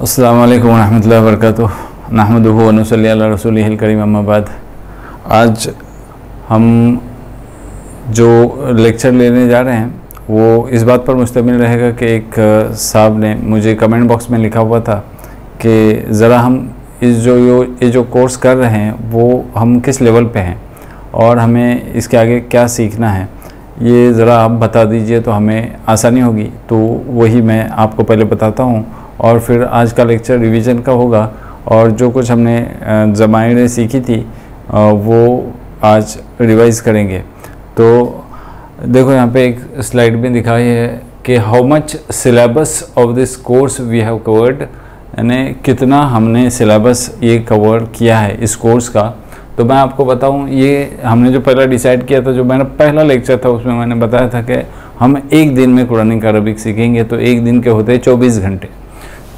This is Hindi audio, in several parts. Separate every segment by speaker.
Speaker 1: अस्सलामु अलैकुम रहमतुल्लाहि व बरकातुहू नहमदुहु व नुसल्ली अला रसूलिहिल करीम अम्मा बाद। आज हम जो लेक्चर लेने जा रहे हैं वो इस बात पर मुश्तमिल रहेगा कि एक साहब ने मुझे कमेंट बॉक्स में लिखा हुआ था कि ज़रा हम ये जो कोर्स कर रहे हैं वो हम किस लेवल पे हैं और हमें इसके आगे क्या सीखना है, ये ज़रा आप बता दीजिए तो हमें आसानी होगी। तो वही मैं आपको पहले बताता हूँ और फिर आज का लेक्चर रिवीजन का होगा और जो कुछ हमने ज़माइरें सीखी थी वो आज रिवाइज़ करेंगे। तो देखो यहाँ पे एक स्लाइड में दिखाई है कि how much syllabus of this course we have covered, यानी कितना हमने सिलेबस ये कवर किया है इस कोर्स का। तो मैं आपको बताऊं, ये हमने जो पहला डिसाइड किया था, जो मेरा पहला लेक्चर था उसमें मैंने बताया था कि हम एक दिन में कुरानिक अरबिक सीखेंगे। तो एक दिन के होते हैं 24 घंटे,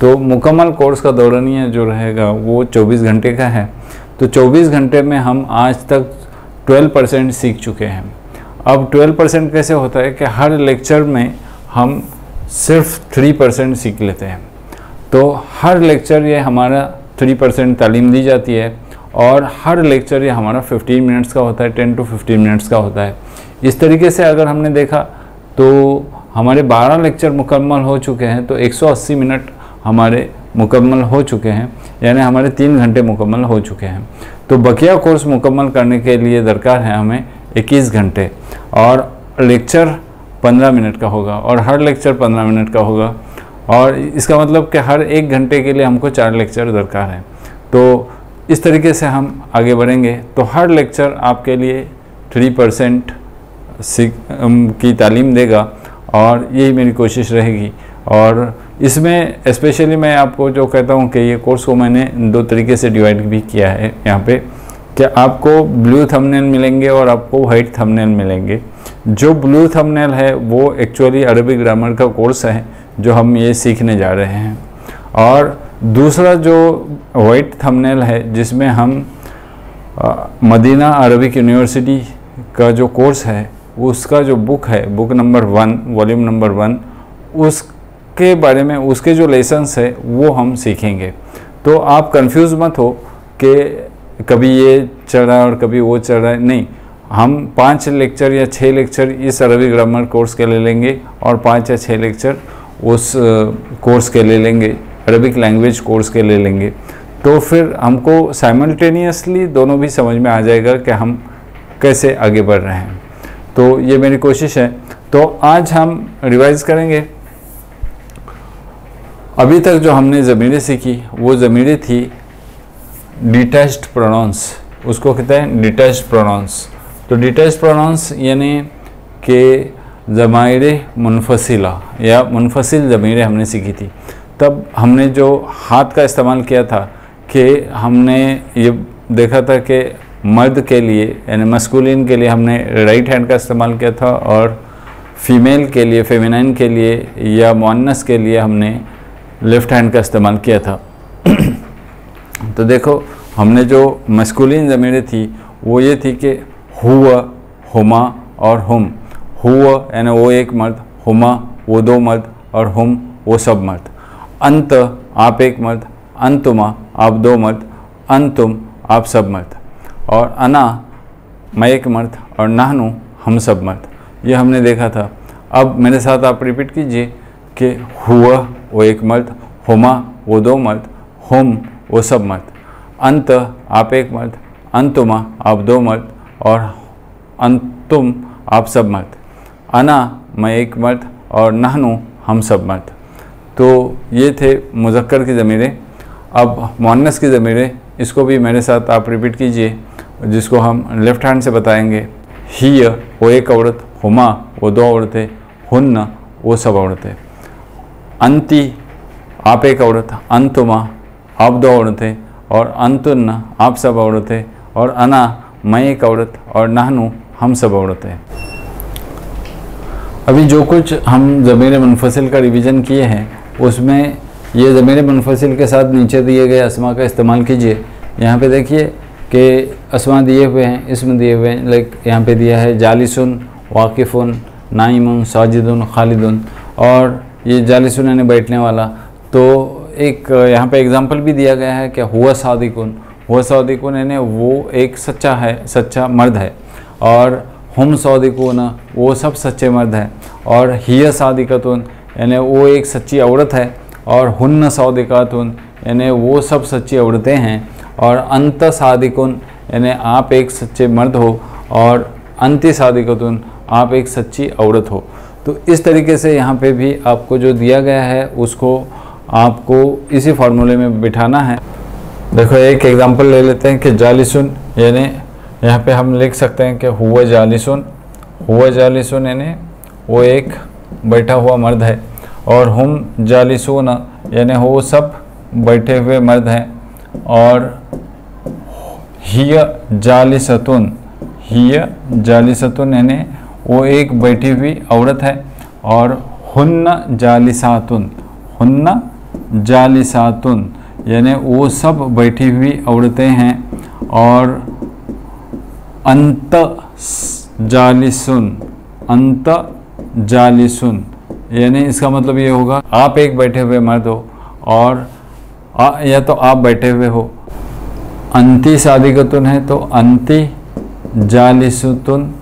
Speaker 1: तो मुकम्मल कोर्स का दौरानिया जो रहेगा वो 24 घंटे का है। तो 24 घंटे में हम आज तक 12% सीख चुके हैं। अब 12% कैसे होता है कि हर लेक्चर में हम सिर्फ 3% सीख लेते हैं। तो हर लेक्चर ये हमारा 3% तालीम दी जाती है और हर लेक्चर ये हमारा 15 मिनट्स का होता है, 10 to 15 मिनट्स का होता है। इस तरीके से अगर हमने देखा तो हमारे 12 लेक्चर मुकम्मल हो चुके हैं, तो 180 मिनट हमारे मुकम्मल हो चुके हैं, यानी हमारे 3 घंटे मुकम्मल हो चुके हैं। तो बकिया कोर्स मुकम्मल करने के लिए दरकार है हमें 21 घंटे और लेक्चर 15 मिनट का होगा और हर लेक्चर 15 मिनट का होगा। और इसका मतलब कि हर 1 घंटे के लिए हमको 4 लेक्चर दरकार है। तो इस तरीके से हम आगे बढ़ेंगे। तो हर लेक्चर आपके लिए 3% की तालीम देगा और यही मेरी कोशिश रहेगी। और इसमें स्पेशली मैं आपको जो कहता हूँ कि ये कोर्स को मैंने 2 तरीके से डिवाइड भी किया है यहाँ पे, कि आपको ब्लू थंबनेल मिलेंगे और आपको वाइट थंबनेल मिलेंगे। जो ब्लू थंबनेल है वो एक्चुअली अरबिक ग्रामर का कोर्स है जो हम ये सीखने जा रहे हैं, और दूसरा जो वाइट थंबनेल है जिसमें हम मदीना अरबिक यूनिवर्सिटी का जो कोर्स है उसका जो बुक है, बुक नंबर 1 वॉल्यूम नंबर 1, उसके बारे में उसके जो लेसन्स है वो हम सीखेंगे। तो आप कंफ्यूज मत हो कि कभी ये चल रहा है और कभी वो चल रहा है, नहीं। हम 5 लेक्चर या 6 लेक्चर इस अरबिक ग्रामर कोर्स के ले लेंगे और 5 या 6 लेक्चर उस कोर्स के ले लेंगे, अरबिक लैंग्वेज कोर्स के ले लेंगे। तो फिर हमको साइमल्टेनियसली दोनों भी समझ में आ जाएगा कि हम कैसे आगे बढ़ रहे हैं। तो ये मेरी कोशिश है। तो आज हम रिवाइज करेंगे। अभी तक जो हमने ज़मीरें सीखी वो ज़मीरें थी डिटैच्ड प्रोनाउंस, उसको कहते हैं डिटैच्ड प्रोनाउंस। तो डिटैच्ड प्रोनाउंस यानी कि ज़माइरे मुनफसिला या मुनफसिल ज़मीरें हमने सीखी थी। तब हमने जो हाथ का इस्तेमाल किया था कि हमने ये देखा था कि मर्द के लिए यानी मस्कुलिन के लिए हमने राइट हैंड का इस्तेमाल किया था और फीमेल के लिए, फेमिनाइन के लिए या मुअन्नस के लिए हमने लेफ़्ट हैंड का इस्तेमाल किया था। तो देखो हमने जो मस्कुलिन ज़मीरें थी वो ये थी कि हुआ, हुमा और हुम। हुआ यानी वो एक मर्द, हुमा वो 2 मर्द और हुम वो सब मर्द। अंत आप एक मर्द, अंतुमा आप 2 मर्द, अंतुम आप सब मर्द, और अना मैं एक मर्द और नाहनु हम सब मर्द। ये हमने देखा था। अब मेरे साथ आप रिपीट कीजिए कि हुआ वो एक मर्द, हुमा वो 2 मर्द, हुम वो सब मर्द, अंत आप एक मर्द, अंतुमा आप 2 मर्द और अंतुम आप सब मर्द, अना मैं एक मर्द और नहनु हम सब मर्द। तो ये थे मुज़क्कर की ज़मीरें। अब मुअन्नस की ज़मीरें, इसको भी मेरे साथ आप रिपीट कीजिए, जिसको हम लेफ़्ट हैंड से बताएंगे। हिय वो एक औरत, हुमा वो 2 औरतें, हुन्न वो सब औरतें, अंती आप एक औरत, अंतुमा आप 2 औरतें और अंतुन्न आप सब औरतें, और अना मैं एक औरत और नहनु हम सब औरतें। अभी जो कुछ हम ज़मीर मुनफसिल का रिवीजन किए हैं उसमें ये ज़मीर मुनफसिल के साथ नीचे दिए गए अस्मा का इस्तेमाल कीजिए। यहाँ पे देखिए कि अस्मा दिए हुए हैं, इसमें दिए हुए हैं, लाइक यहाँ पे दिया है जालिसुन, वाकिफ़ुन, नाइमुन, साजिदुन, खालिदुन, और ये जालिसुन यानी बैठने वाला। तो एक यहाँ पे एग्जांपल भी दिया गया है कि हुआ सादिकुन, हुआ सादिकुन यानी वो एक सच्चा है, सच्चा मर्द है। और हम सादिकुन वो सब सच्चे मर्द हैं। और हिया सादिकतुन यानी वो एक सच्ची औरत है। और हुन्न सादिकातुन यानी वो सब सच्ची औरतें हैं। और अंत सादिकुन यानी आप एक सच्चे मर्द हो। और अंति सादिकतुन आप एक सच्ची औरत हो। तो इस तरीके से यहाँ पे भी आपको जो दिया गया है उसको आपको इसी फार्मूले में बिठाना है। देखो एक एग्जांपल ले लेते हैं कि जालिसुन यानी यहाँ पे हम लिख सकते हैं कि हुआ जालिसुन, हुआ जालिसुन यानी वो एक बैठा हुआ मर्द है। और हम जालिसून यानी वो सब बैठे हुए मर्द हैं। और हिया जालिसतुन, हिया जालिसतुन यानी वो एक बैठी हुई औरत है। और हुन्न जालिसातुन, हुन्न जालिसातुन यानी वो सब बैठी हुई औरतें हैं। और अंत जालिसुन, अंत जालिसुन यानी इसका मतलब ये होगा आप एक बैठे हुए मर्द हो और या तो आप बैठे हुए हो। अंति सादिकतुन है तो अंति जालिसतुन,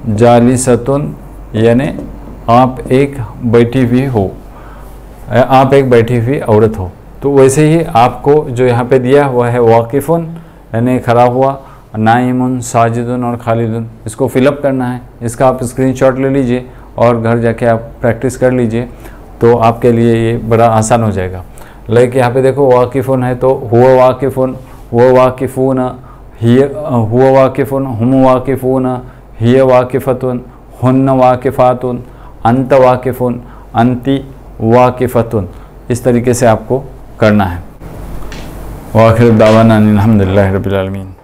Speaker 1: जालिसतुन यानी आप एक बैठी हुई हो, आप एक बैठी हुई औरत हो। तो वैसे ही आपको जो यहाँ पे दिया हुआ है वाकिफ़ुन यानी खड़ा हुआ, नाइमुन, साजिदुन और खालिदुन, इसको फिलअप करना है। इसका आप स्क्रीनशॉट ले लीजिए और घर जाके आप प्रैक्टिस कर लीजिए, तो आपके लिए ये बड़ा आसान हो जाएगा। लाइक यहाँ पे देखो वाकिफ़ुन है तो हुआ वाकिफ़ुन, हुआ वाकिफ़ून, हुआ वाकिफ़ुन, हुम वाकिफ़ून, हिया वाकिफ़तुन, हुन्न वाकिफ़ातुन, अंत वाकिफ़ुन, अंति वाकिफ़तुन, इस तरीके से आपको करना है। वाखिर दावाना अनिल हम्दुलिल्लाहि रब्बिल आलमीन।